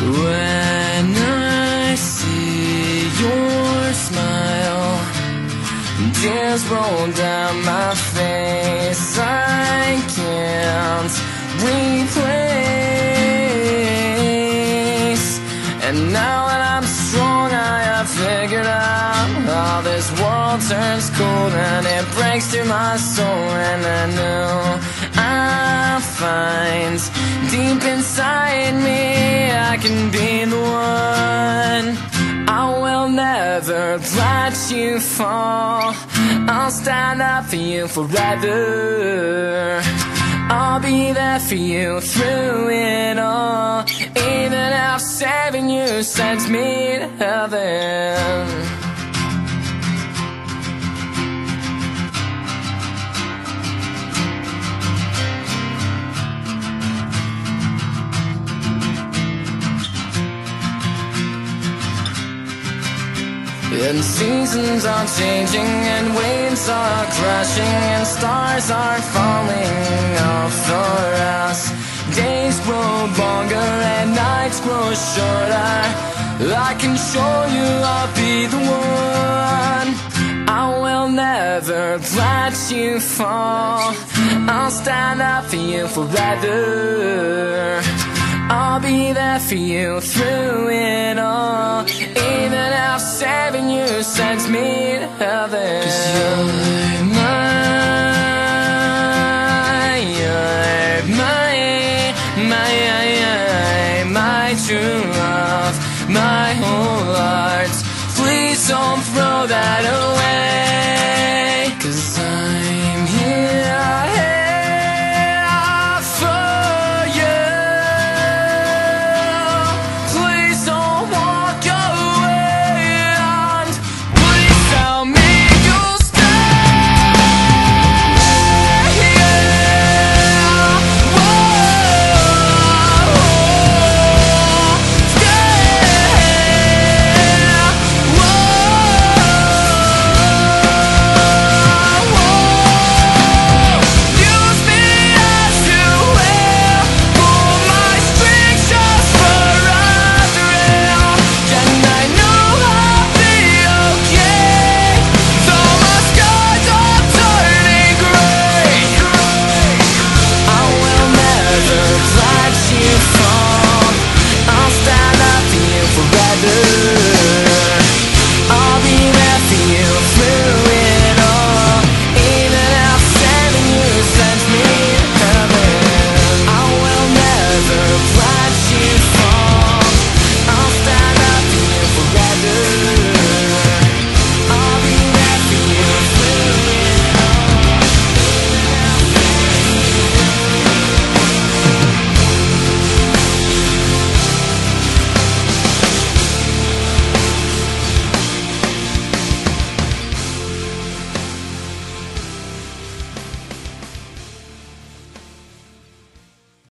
When I see your smile, tears roll down my face. I can't replace. And now that I'm strong, I have figured out how this world turns cold and it breaks through my soul. And I know I'll find deep inside me I can be the one. I will never let you fall. I'll stand up for you forever. I'll be there for you through it all, even if saving you sends me to heaven. And seasons are changing, and waves are crashing, and stars are falling off for us. Days grow longer and nights grow shorter. I can show you I'll be the one. I will never let you fall. I'll stand up for you forever. I'll be there for you through it all, even if saving you sends me to heaven. 'Cause you're my true love, my whole heart. Please don't throw that away, 'cause